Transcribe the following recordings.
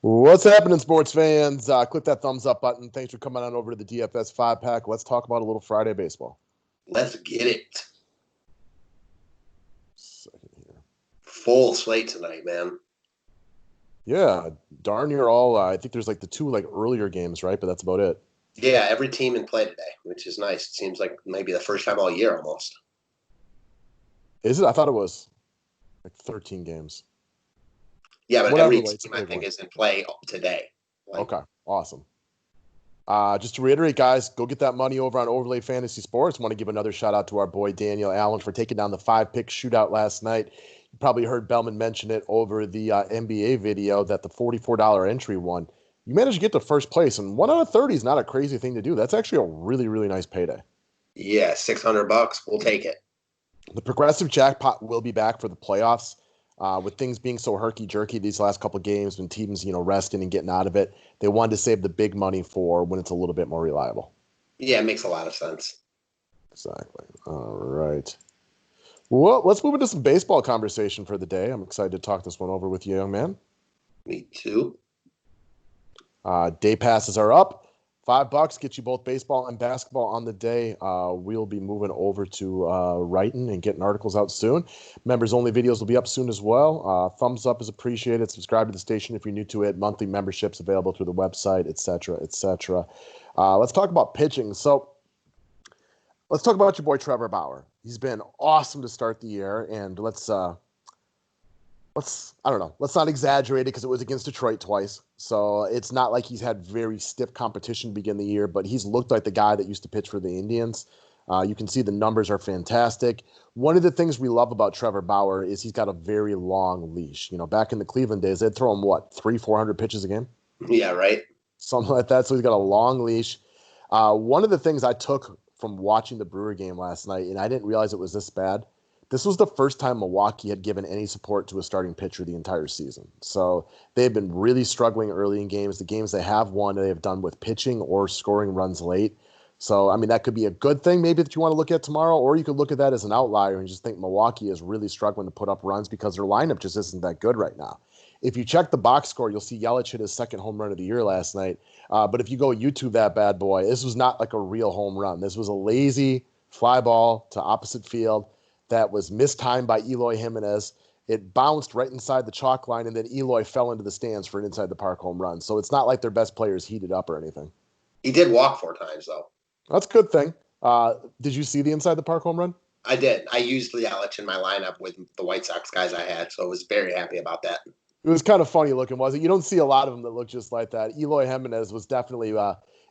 What's happening, sports fans? Click that thumbs up button. Thanks for coming on over to the DFS 5-pack. Let's talk about a little Friday baseball. Let's get it. Second here. Full slate tonight, man. Yeah, darn near all. I think there's like the two earlier games, right? But that's about it. Yeah, every team in play today, which is nice. It seems like maybe the first time all year almost. Is it? I thought it was like 13 games. Yeah, but Whatever, every it's team a I big think one. is in play today. Okay, awesome. Just to reiterate, guys, go get that money over on Overlay Fantasy Sports. Want to give another shout out to our boy Daniel Allen for taking down the 5-pick shootout last night. You probably heard Bellman mention it over the NBA video that the $44 entry won. You managed to get to first place, and 1 out of 30 is not a crazy thing to do. That's actually a really, really nice payday. Yeah, $600. We'll take it. The progressive jackpot will be back for the playoffs. With things being so herky-jerky these last couple of games, when teams, resting and getting out of it, they wanted to save the big money for when it's a little bit more reliable. Yeah, it makes a lot of sense. Exactly. All right. Well, let's move into some baseball conversation for the day. I'm excited to talk this one over with you, young man. Me too. Day passes are up. $5 get you both baseball and basketball on the day. We'll be moving over to writing and getting articles out soon. Members only videos will be up soon as well. Thumbs up is appreciated. Subscribe to the station if you're new to it. Monthly memberships available through the website, etc., etc. Let's talk about pitching. So let's talk about your boy Trevor Bauer. He's been awesome to start the year, and let's not exaggerate it because it was against Detroit twice. So it's not like he's had very stiff competition to begin the year, but he's looked like the guy that used to pitch for the Indians. You can see the numbers are fantastic. One of the things we love about Trevor Bauer is he's got a very long leash. Back in the Cleveland days, they'd throw him, 300-400 pitches a game? Yeah, right? Something like that. So he's got a long leash. One of the things I took from watching the Brewer game last night, and I didn't realize it was this bad, this was the first time Milwaukee had given any support to a starting pitcher the entire season. So they've been really struggling early in games. The games they have won, they have done with pitching or scoring runs late. So, that could be a good thing maybe that you want to look at tomorrow, or you could look at that as an outlier and just think Milwaukee is really struggling to put up runs because their lineup just isn't that good right now. If you check the box score, you'll see Yelich hit his second home run of the year last night. But if you go YouTube that bad boy, this was not like a real home run. This was a lazy fly ball to opposite field that was mistimed by Eloy Jimenez. It bounced right inside the chalk line, and then Eloy fell into the stands for an inside-the-park home run. So it's not like their best players heated up or anything. He did walk 4 times, though. That's a good thing. Did you see the inside-the-park home run? I did. I used Yelich in my lineup with the White Sox guys I had, so I was very happy about that. It was kind of funny looking, wasn't it? You don't see a lot of them that look just like that. Eloy Jimenez was definitely,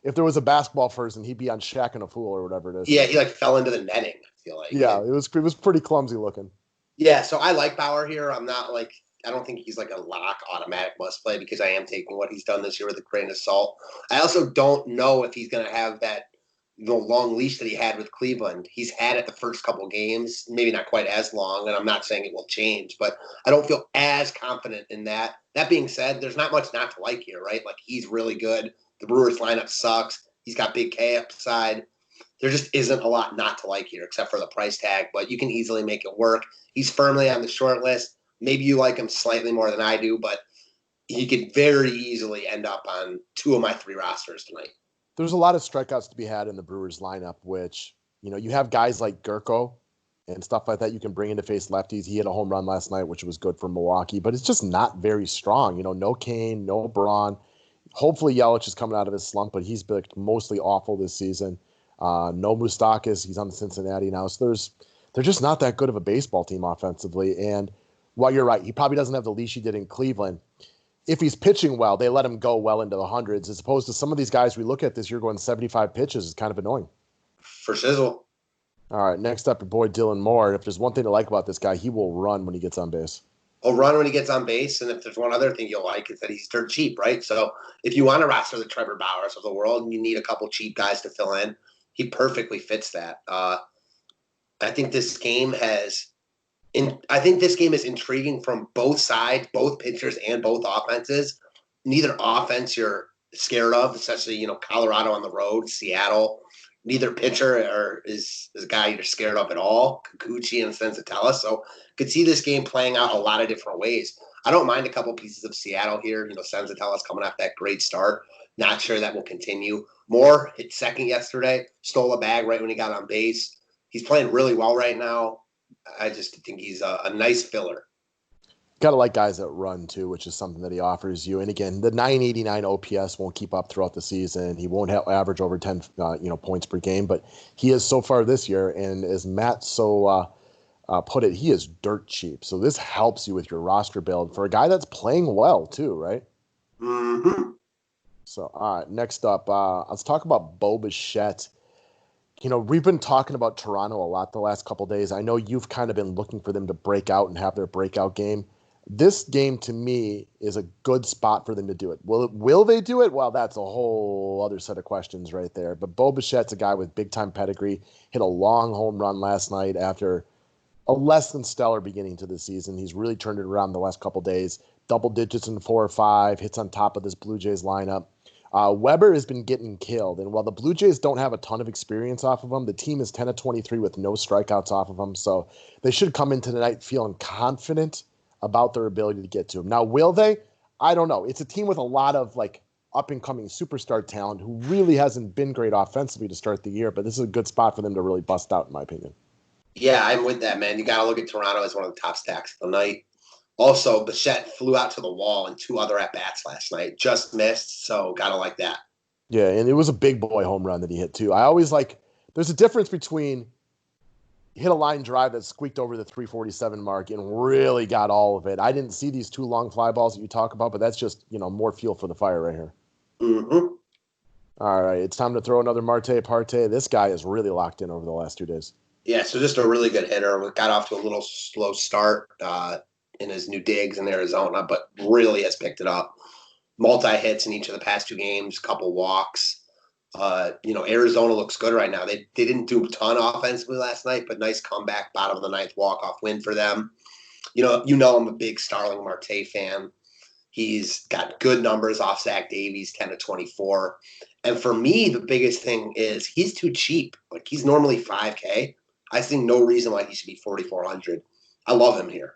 if there was a basketball person, he'd be on Shaq and a Fool or whatever it is. Yeah, he fell into the netting, I feel like. Yeah, it was pretty clumsy looking. Yeah, so I like Bauer here. I don't think he's like a lock automatic must play because I am taking what he's done this year with a grain of salt. I also don't know if he's going to have that long leash that he had with Cleveland. He's had it the first couple games, maybe not quite as long, and I'm not saying it will change, but I don't feel as confident in that. That being said, there's not much not to like here, right? He's really good. The Brewers lineup sucks. He's got big K upside. There just isn't a lot not to like here except for the price tag, but you can easily make it work. He's firmly on the short list. Maybe you like him slightly more than I do, but he could very easily end up on 2 of my 3 rosters tonight. There's a lot of strikeouts to be had in the Brewers lineup, which, you have guys like Gurko and stuff like that you can bring in to face lefties. He hit a home run last night, which was good for Milwaukee, but it's just not very strong. No Kane, no Braun. Hopefully Yelich is coming out of his slump, but he's been mostly awful this season. No Moustakas. He's on the Cincinnati now. So they're just not that good of a baseball team offensively. And while you're right, he probably doesn't have the leash he did in Cleveland. If he's pitching well, they let him go well into the hundreds, as opposed to some of these guys we look at this year going 75 pitches is kind of annoying. For sizzle. All right, next up, your boy Dylan Moore. If there's one thing to like about this guy, he will run when he gets on base. He'll run when he gets on base, and if there's one other thing you'll like, is that he's dirt cheap, right? So if you want to roster the Trevor Bauers of the world and you need a couple cheap guys to fill in, he perfectly fits that. I think this game is intriguing from both sides, both pitchers and both offenses. Neither offense you're scared of, especially, Colorado on the road, Seattle. Neither pitcher is a guy you're scared of at all, Kikuchi and Sensatella. So could see this game playing out a lot of different ways. I don't mind a couple pieces of Seattle here. Senzatella's coming off that great start. Not sure that will continue. Moore hit second yesterday, stole a bag right when he got on base. He's playing really well right now. I just think he's a nice filler. Got to like guys that run too, which is something that he offers you. And again, the 989 OPS won't keep up throughout the season. He won't average over 10, points per game, but he is so far this year. And as Matt put it, he is dirt cheap. So this helps you with your roster build for a guy that's playing well too, right? Mm-hmm. So, all right, next up, let's talk about Bichette. We've been talking about Toronto a lot the last couple of days. I know you've kind of been looking for them to break out and have their breakout game. This game, to me, is a good spot for them to do it. Will they do it? Well, that's a whole other set of questions right there. But Bichette's a guy with big-time pedigree. Hit a long home run last night after a less than stellar beginning to the season. He's really turned it around the last couple of days. Double digits in 4 or 5, hits on top of this Blue Jays lineup. Weber has been getting killed, and while the Blue Jays don't have a ton of experience off of him, the team is 10 of 23 with no strikeouts off of him, so they should come into tonight feeling confident about their ability to get to him. Now, will they? I don't know. It's a team with a lot of up-and-coming superstar talent who really hasn't been great offensively to start the year, but this is a good spot for them to really bust out, in my opinion. Yeah, I'm with that, man. You got to look at Toronto as one of the top stacks of the night. Also, Bichette flew out to the wall in 2 other at-bats last night. Just missed, so got to like that. Yeah, and it was a big boy home run that he hit, too. I always there's a difference between hit a line drive that squeaked over the 347 mark and really got all of it. I didn't see these 2 long fly balls that you talk about, but that's just, more fuel for the fire right here. Mm-hmm. All right, it's time to throw another Marte Parte. This guy is really locked in over the last 2 days. Yeah, so just a really good hitter. We got off to a little slow start in his new digs in Arizona, but really has picked it up. Multi-hits in each of the past 2 games, couple walks. Arizona looks good right now. They didn't do a ton offensively last night, but nice comeback, bottom of the 9th walk-off win for them. I'm a big Starling Marte fan. He's got good numbers off Zach Davies, 10 to 24. And for me, the biggest thing is he's too cheap. He's normally $5K. I see no reason why he should be 4,400. I love him here.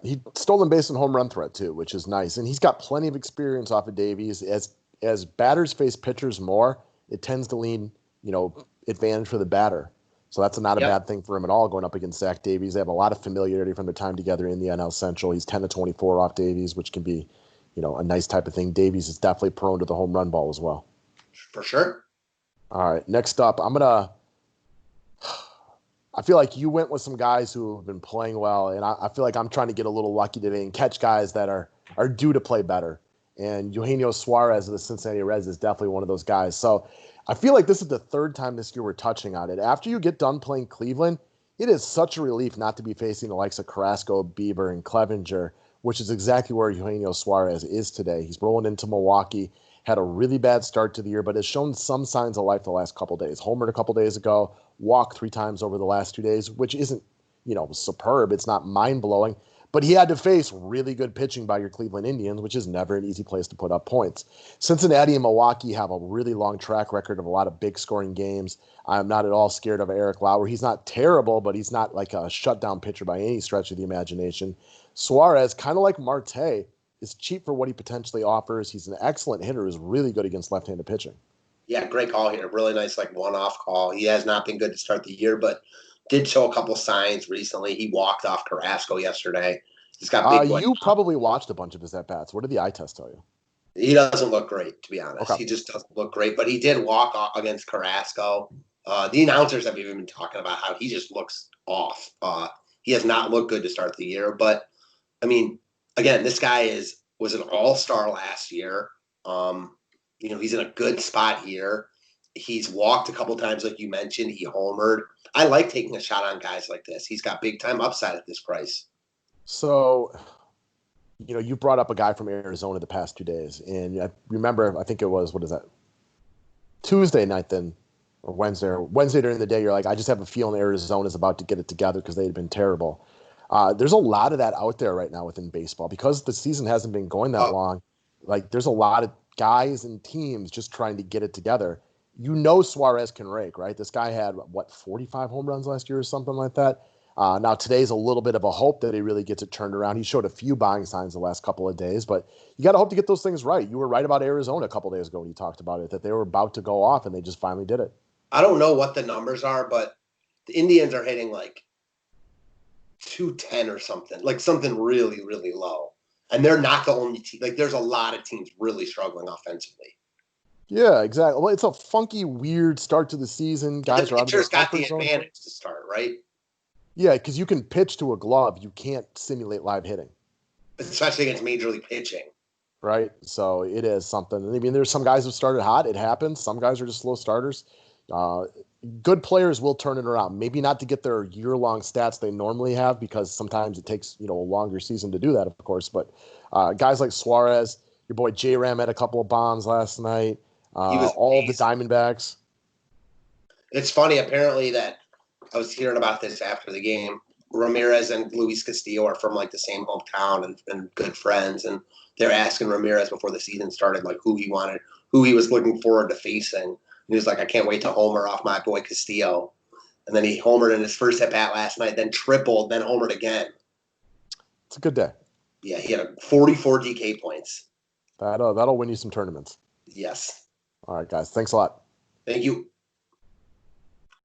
He stolen base and home run threat too, which is nice. And he's got plenty of experience off of Davies. As batters face pitchers more, it tends to lean, advantage for the batter. So that's not a bad thing for him at all going up against Zach Davies. They have a lot of familiarity from their time together in the NL Central. He's 10 to 24 off Davies, which can be, a nice type of thing. Davies is definitely prone to the home run ball as well. For sure. All right, next up, I feel like you went with some guys who have been playing well, and I feel like I'm trying to get a little lucky today and catch guys that are due to play better. And Eugenio Suarez of the Cincinnati Reds is definitely one of those guys. So I feel like this is the 3rd time this year we're touching on it. After you get done playing Cleveland, it is such a relief not to be facing the likes of Carrasco, Bieber, and Clevenger, which is exactly where Eugenio Suarez is today. He's rolling into Milwaukee, had a really bad start to the year, but has shown some signs of life the last couple of days. Homered a couple days ago, walked 3 times over the last 2 days, which isn't, superb. It's not mind-blowing. But he had to face really good pitching by your Cleveland Indians, which is never an easy place to put up points. Cincinnati and Milwaukee have a really long track record of a lot of big scoring games. I'm not at all scared of Eric Lauer. He's not terrible, but he's not like a shutdown pitcher by any stretch of the imagination. Suarez, kind of like Marte, is cheap for what he potentially offers. He's an excellent hitter who's really good against left-handed pitching. Yeah, great call here. Really nice, one-off call. He has not been good to start the year, but did show a couple signs recently. He walked off Carrasco yesterday. He's got big boy. You probably watched a bunch of his at-bats. What did the eye test tell you? He doesn't look great, to be honest. Okay. He just doesn't look great, but he did walk off against Carrasco. The announcers have even been talking about how he just looks off. He has not looked good to start the year, but, again, this guy was an all-star last year. He's in a good spot here. He's walked a couple times, like you mentioned. He homered. I like taking a shot on guys like this. He's got big-time upside at this price. So, you brought up a guy from Arizona the past 2 days. And I remember, I think it was, Tuesday night then, or Wednesday during the day, you're like, I just have a feeling Arizona's about to get it together because they had been terrible. There's a lot of that out there right now within baseball. Because the season hasn't been going that long, there's a lot of guys and teams just trying to get it together. Suarez can rake, right? This guy had, 45 home runs last year or something like that? Now, today's a little bit of a hope that he really gets it turned around. He showed a few buying signs the last couple of days, but you got to hope to get those things right. You were right about Arizona a couple of days ago when you talked about it, that they were about to go off, and they just finally did it. I don't know what the numbers are, but the Indians are hitting like 210 or something, like something really, really low. And they're not the only team. Like, there's a lot of teams really struggling offensively. Yeah, exactly. Well, it's a funky, weird start to the season. Guys The are out of their pitcher's got comfort the zone. advantage to start, right? Yeah, because you can pitch to a glove. You can't simulate live hitting, Especially against major league pitching. right? So it is something. I mean, there's some guys who started hot. It happens. Some guys are just slow starters. Uh, Good players will turn it around. Maybe not to get their year-long stats they normally have, because sometimes it takes a longer season to do that, of course. But guys like Suarez, your boy J Ram had a couple of bombs last night. He was All the amazing. Diamondbacks. It's funny, apparently, that I was hearing about this after the game. Ramirez and Luis Castillo are from like the same hometown and good friends, and they're asking Ramirez before the season started like who he was looking forward to facing. And he was like, I can't wait to homer off my boy Castillo. And then he homered in his first at bat last night, then tripled, then homered again. It's a good day. Yeah, he had 44 DK points. That'll win you some tournaments. Yes. All right, guys. Thanks a lot. Thank you.